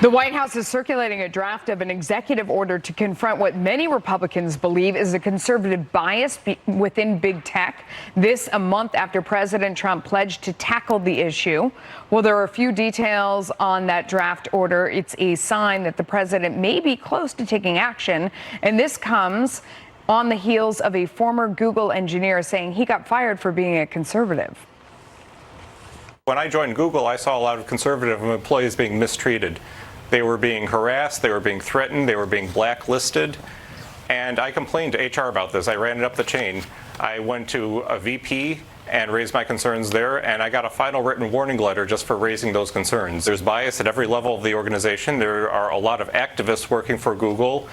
The White House is circulating a draft of an executive order to confront what many Republicans believe is a conservative bias within big tech. This a month after President Trump pledged to tackle the issue. Well, there are a few details on that draft order. It's a sign that the president may be close to taking action. And this comes on the heels of a former Google engineer saying he got fired for being a conservative. When I joined Google, I saw a lot of conservative employees being mistreated. They were being harassed, they were being threatened, they were being blacklisted. And I complained to HR about this. I ran it up the chain. I went to a VP and raised my concerns there, and I got a final written warning letter just for raising those concerns. There's bias at every level of the organization. There are a lot of activists working for Google.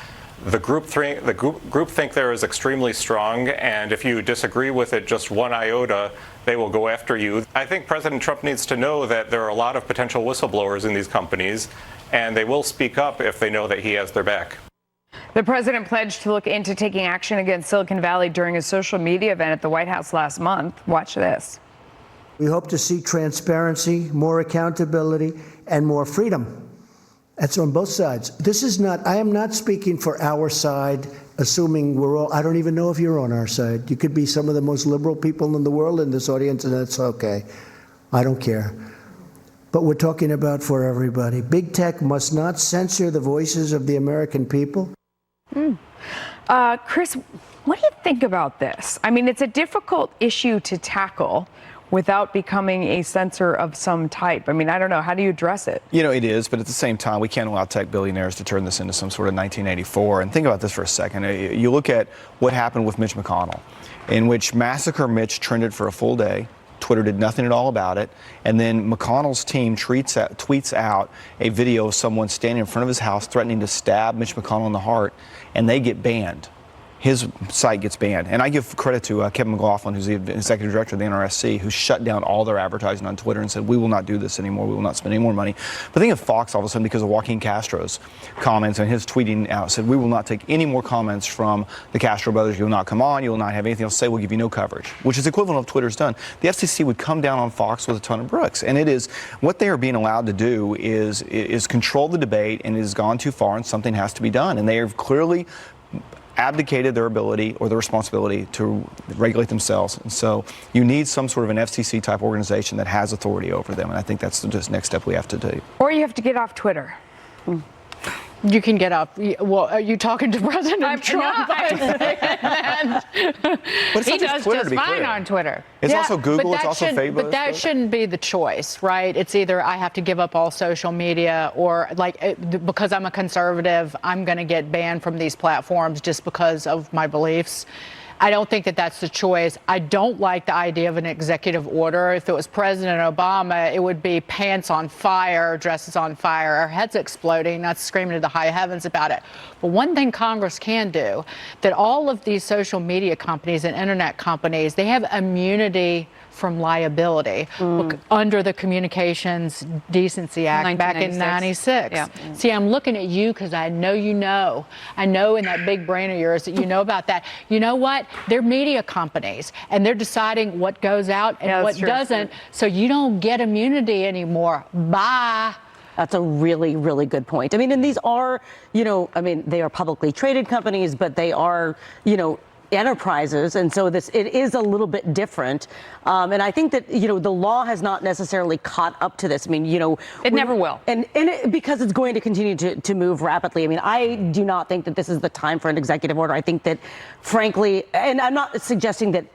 The group think there is extremely strong, and if you disagree with it just one iota, they will go after you. I think President Trump needs to know that there are a lot of potential whistleblowers in these companies, and they will speak up if they know that he has their back. The president pledged to look into taking action against Silicon Valley during a social media event at the White House last month. Watch this. We hope to see transparency, more accountability, and more freedom. That's on both sides. This is not, I am not speaking for our side, assuming we're all, I don't even know if you're on our side. You could be some of the most liberal people in the world in this audience, and that's okay. I don't care. But we're talking about for everybody. Big tech must not censor the voices of the American people. Chris, what do you think about this? I mean, it's a difficult issue to tackle without becoming a censor of some type. I mean, I don't know. How do you address it? You know, it is, but at the same time, we can't allow tech billionaires to turn this into some sort of 1984. And think about this for a second. You look at what happened with Mitch McConnell, in which Massacre Mitch trended for a full day. Twitter did nothing at all about it. And then McConnell's team tweets out a video of someone standing in front of his house threatening to stab Mitch McConnell in the heart, and they get banned. His site gets banned. And I give credit to Kevin McLaughlin, who's the executive director of the NRSC, who shut down all their advertising on Twitter and said, we will not do this anymore. We will not spend any more money. But think of Fox all of a sudden, because of Joaquin Castro's comments and his tweeting out, said, we will not take any more comments from the Castro brothers. You will not come on. You will not have anything else to say. We'll give you no coverage, which is equivalent of Twitter's done. The FCC would come down on Fox with a ton of bricks. And it is what they are being allowed to do is control the debate, and it has gone too far, and something has to be done. And they have clearly abdicated their ability or their responsibility to regulate themselves. And so you need some sort of an FCC type organization that has authority over them. And I think that's the next step we have to do. Or you have to get off Twitter. You can get up. Well, are you talking to President Trump? But it's he not just does Twitter, just to be fine clear. on Twitter. It's also Google, it's also Facebook. But that shouldn't be the choice, right? It's either I have to give up all social media, or because I'm a conservative, I'm going to get banned from these platforms just because of my beliefs. I don't think that that's the choice. I don't like the idea of an executive order. If it was President Obama, it would be pants on fire, dresses on fire, our heads exploding, not screaming to the high heavens about it. But one thing Congress can do, that all of these social media companies and internet companies, they have immunity from liability under the Communications Decency Act back in 96. Yeah. See, I'm looking at you because I know you know. I know in that big brain of yours that you know about that. You know what? They're media companies, and they're deciding what goes out and what doesn't. So you don't get immunity anymore. Bye. That's a really, really good point. I mean, and these are, they are publicly traded companies, but they are, enterprises, and so it is a little bit different, and I think that the law has not necessarily caught up to this. I mean, it never will, and because it's going to continue to move rapidly. I mean, I do not think that this is the time for an executive order. I think that, frankly, and I'm not suggesting that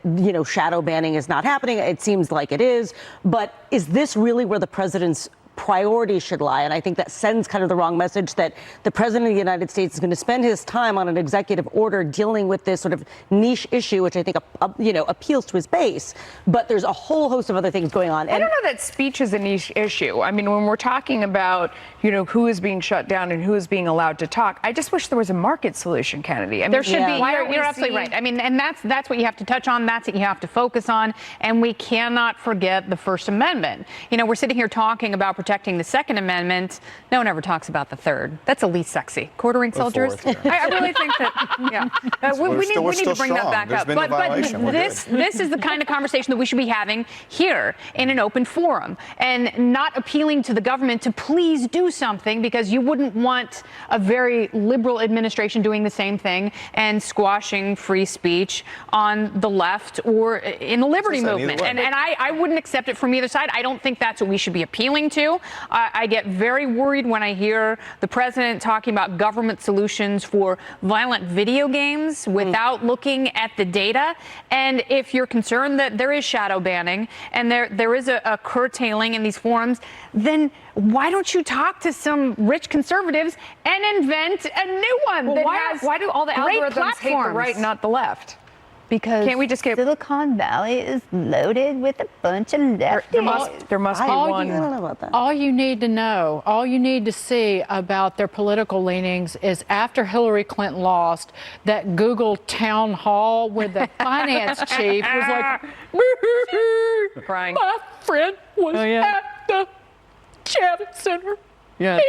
shadow banning is not happening. It seems like it is, but is this really where the president's priorities should lie? And I think that sends kind of the wrong message that the president of the United States is going to spend his time on an executive order dealing with this sort of niche issue, which I think appeals to his base. But there's a whole host of other things going on. I don't know that speech is a niche issue. I mean, when we're talking about who is being shut down and who is being allowed to talk, I just wish there was a market solution, Kennedy. I mean, there should be. You're absolutely right. I mean, and that's what you have to touch on. That's what you have to focus on. And we cannot forget the First Amendment. We're sitting here talking about protecting protecting the Second Amendment, no one ever talks about the third. That's the least sexy. Quartering The soldiers. fourth, yeah. I really think that. Yeah, we need to bring that back up. But this is the kind of conversation that we should be having here in an open forum, and not appealing to the government to please do something, because you wouldn't want a very liberal administration doing the same thing and squashing free speech on the left or in the liberty movement. And I wouldn't accept it from either side. I don't think that's what we should be appealing to. I get very worried when I hear the president talking about government solutions for violent video games without looking at the data. And if you're concerned that there is shadow banning and there is a curtailing in these forums, then why don't you talk to some rich conservatives and invent a new one? Well, why do all the algorithms hate the right, not the left? Because can't we just get Silicon Valley is loaded with a bunch of lefties. There must be one. I don't know about that. All you need to know, all you need to see about their political leanings is after Hillary Clinton lost, that Google town hall where the finance chief was like, Crying. my friend was at the Javits Center. Yeah.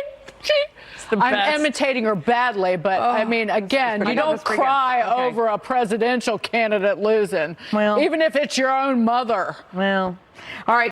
I'm imitating her badly, but I mean, again, you don't cry over a presidential candidate losing, Well, even if it's your own mother. Well, all right.